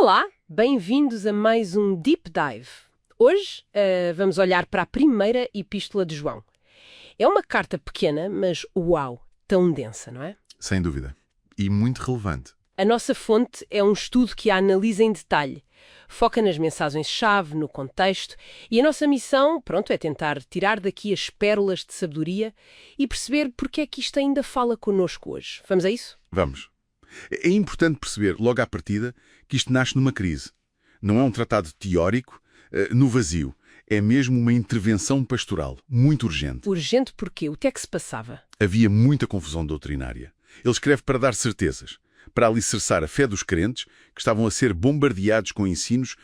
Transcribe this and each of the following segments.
Olá, bem-vindos a mais um Deep Dive. Hoje vamos olhar para a primeira epístola de João. É uma carta pequena, mas uau, tão densa, não é? Sem dúvida. E muito relevante. A nossa fonte é um estudo que a analisa em detalhe. Foca nas mensagens-chave, no contexto, e a nossa missão, é tentar tirar daqui as pérolas de sabedoria e perceber porque é que isto ainda fala connosco hoje. Vamos a isso? Vamos. É importante perceber, logo à partida, que isto nasce numa crise. Não é um tratado teórico, no vazio. É mesmo uma intervenção pastoral, muito urgente. Urgente porquê? O que é que se passava? Havia muita confusão doutrinária. Ele escreve para dar certezas, para alicerçar a fé dos crentes que estavam a ser bombardeados com ensinos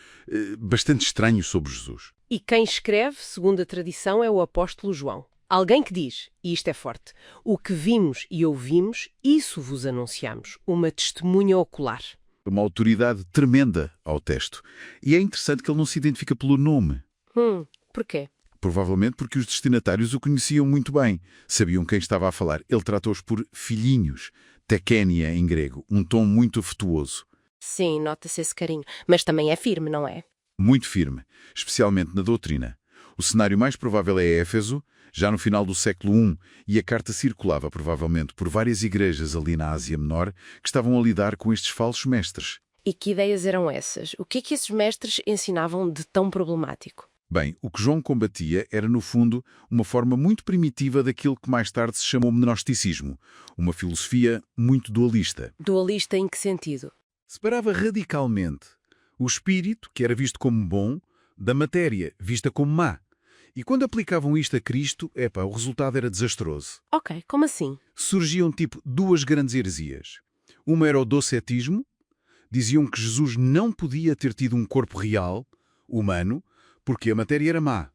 bastante estranhos sobre Jesus. E quem escreve, segundo a tradição, é o apóstolo João. Alguém que diz, e isto é forte, o que vimos e ouvimos, isso vos anunciamos, uma testemunha ocular. Uma autoridade tremenda ao texto. E é interessante que ele não se identifica pelo nome. Porquê? Provavelmente porque os destinatários o conheciam muito bem, sabiam quem estava a falar. Ele tratou-os por filhinhos, tekenia em grego, um tom muito afetuoso. Sim, nota-se esse carinho, mas também é firme, não é? Muito firme, especialmente na doutrina. O cenário mais provável é Éfeso, já no final do século I, e a carta circulava provavelmente por várias igrejas ali na Ásia Menor que estavam a lidar com estes falsos mestres. E que ideias eram essas? O que é que esses mestres ensinavam de tão problemático? Bem, o que João combatia era, no fundo, uma forma muito primitiva daquilo que mais tarde se chamou gnosticismo, uma filosofia muito dualista. Dualista em que sentido? Separava radicalmente o espírito, que era visto como bom, da matéria, vista como má. E quando aplicavam isto a Cristo, o resultado era desastroso. Ok, como assim? Surgiam duas grandes heresias. Uma era o docetismo. Diziam que Jesus não podia ter tido um corpo real, humano, porque a matéria era má.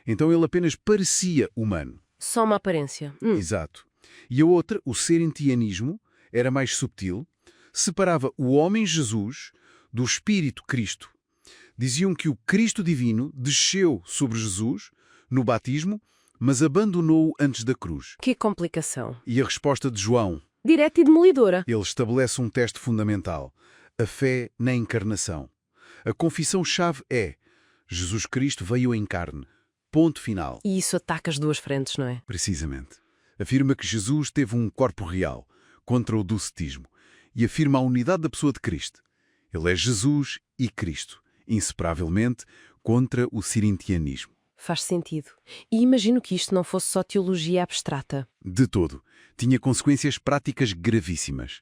Então ele apenas parecia humano. Só uma aparência. Exato. E a outra, o serentianismo, era mais subtil. Separava o homem Jesus do espírito Cristo. Diziam que o Cristo divino desceu sobre Jesus no batismo, mas abandonou-o antes da cruz. Que complicação. E a resposta de João? Direta e demolidora. Ele estabelece um teste fundamental: a fé na encarnação. A confissão-chave é: Jesus Cristo veio em carne. Ponto final. E isso ataca as duas frentes, não é? Precisamente. Afirma que Jesus teve um corpo real, contra o docetismo, e afirma a unidade da pessoa de Cristo. Ele é Jesus e Cristo, inseparavelmente, contra o serentianismo. Faz sentido. E imagino que isto não fosse só teologia abstrata. De todo. Tinha consequências práticas gravíssimas.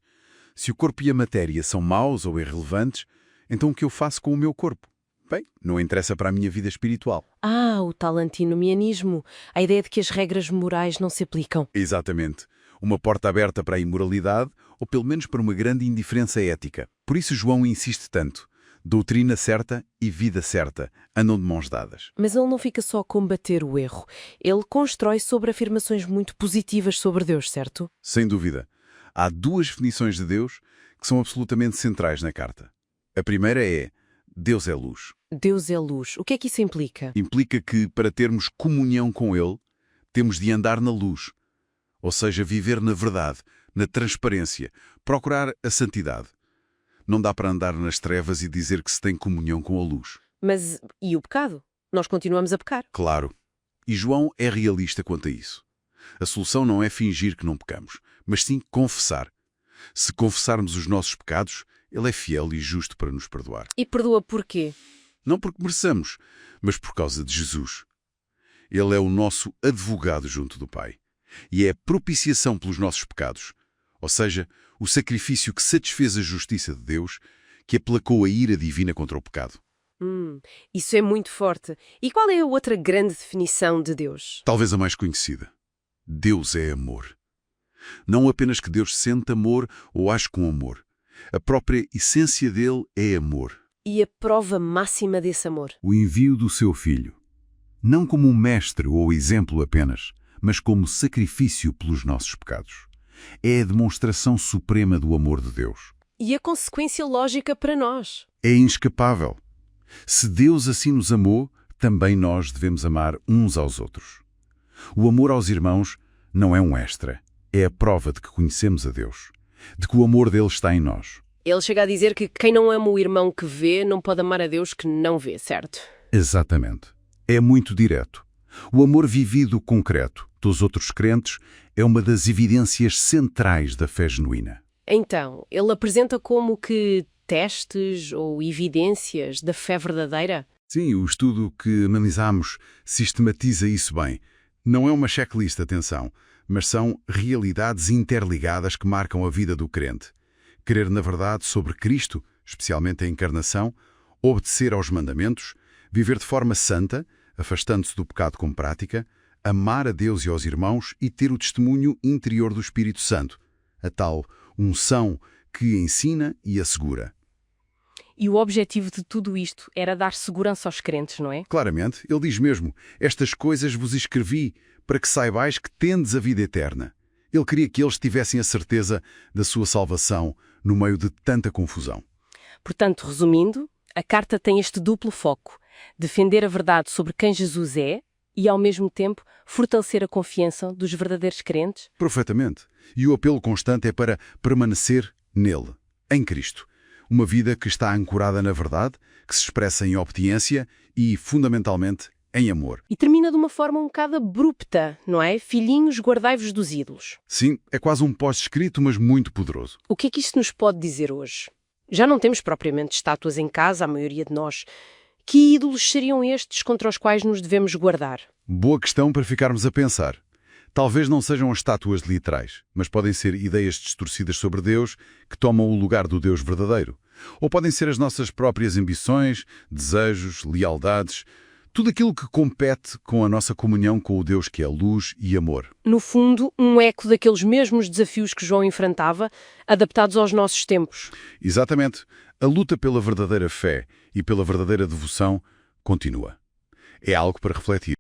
Se o corpo e a matéria são maus ou irrelevantes, então o que eu faço com o meu corpo? Bem, não interessa para a minha vida espiritual. O tal antinomianismo. A ideia de que as regras morais não se aplicam. Exatamente. Uma porta aberta para a imoralidade, ou pelo menos para uma grande indiferença ética. Por isso João insiste tanto. Doutrina certa e vida certa andam de mãos dadas. Mas ele não fica só a combater o erro. Ele constrói sobre afirmações muito positivas sobre Deus, certo? Sem dúvida. Há duas definições de Deus que são absolutamente centrais na carta. A primeira é: Deus é luz. Deus é luz. O que é que isso implica? Implica que, para termos comunhão com Ele, temos de andar na luz. Ou seja, viver na verdade, na transparência, procurar a santidade. Não dá para andar nas trevas e dizer que se tem comunhão com a luz. Mas e o pecado? Nós continuamos a pecar. Claro. E João é realista quanto a isso. A solução não é fingir que não pecamos, mas sim confessar. Se confessarmos os nossos pecados, Ele é fiel e justo para nos perdoar. E perdoa porquê? Não porque mereçamos, mas por causa de Jesus. Ele é o nosso advogado junto do Pai. E é a propiciação pelos nossos pecados. Ou seja, o sacrifício que satisfez a justiça de Deus, que aplacou a ira divina contra o pecado. Isso é muito forte. E qual é a outra grande definição de Deus? Talvez a mais conhecida. Deus é amor. Não apenas que Deus sente amor ou age com amor. A própria essência dele é amor. E a prova máxima desse amor? O envio do seu Filho. Não como um mestre ou exemplo apenas, mas como sacrifício pelos nossos pecados. É a demonstração suprema do amor de Deus. E a consequência lógica para nós? É inescapável. Se Deus assim nos amou, também nós devemos amar uns aos outros. O amor aos irmãos não é um extra, é a prova de que conhecemos a Deus, de que o amor dele está em nós. Ele chega a dizer que quem não ama o irmão que vê não pode amar a Deus que não vê, certo? Exatamente. É muito direto. O amor vivido concreto dos outros crentes é uma das evidências centrais da fé genuína. Então, ele apresenta como que testes ou evidências da fé verdadeira? Sim, o estudo que analisamos sistematiza isso bem. Não é uma checklist, atenção, mas são realidades interligadas que marcam a vida do crente. Crer na verdade sobre Cristo, especialmente a encarnação, obedecer aos mandamentos, viver de forma santa, afastando-se do pecado com prática, amar a Deus e aos irmãos e ter o testemunho interior do Espírito Santo, a tal unção que ensina e assegura. E o objetivo de tudo isto era dar segurança aos crentes, não é? Claramente, ele diz mesmo, estas coisas vos escrevi para que saibais que tendes a vida eterna. Ele queria que eles tivessem a certeza da sua salvação no meio de tanta confusão. Portanto, resumindo, a carta tem este duplo foco: defender a verdade sobre quem Jesus é e, ao mesmo tempo, fortalecer a confiança dos verdadeiros crentes. Perfeitamente. E o apelo constante é para permanecer nele, em Cristo. Uma vida que está ancorada na verdade, que se expressa em obediência e, fundamentalmente, em amor. E termina de uma forma um bocado abrupta, não é? Filhinhos, guardai-vos dos ídolos. Sim, é quase um pós-escrito, mas muito poderoso. O que é que isto nos pode dizer hoje? Já não temos propriamente estátuas em casa, a maioria de nós. Que ídolos seriam estes contra os quais nos devemos guardar? Boa questão para ficarmos a pensar. Talvez não sejam as estátuas literais, mas podem ser ideias distorcidas sobre Deus que tomam o lugar do Deus verdadeiro. Ou podem ser as nossas próprias ambições, desejos, lealdades, tudo aquilo que compete com a nossa comunhão com o Deus que é luz e amor. No fundo, um eco daqueles mesmos desafios que João enfrentava, adaptados aos nossos tempos. Exatamente. A luta pela verdadeira fé e pela verdadeira devoção continua. É algo para refletir.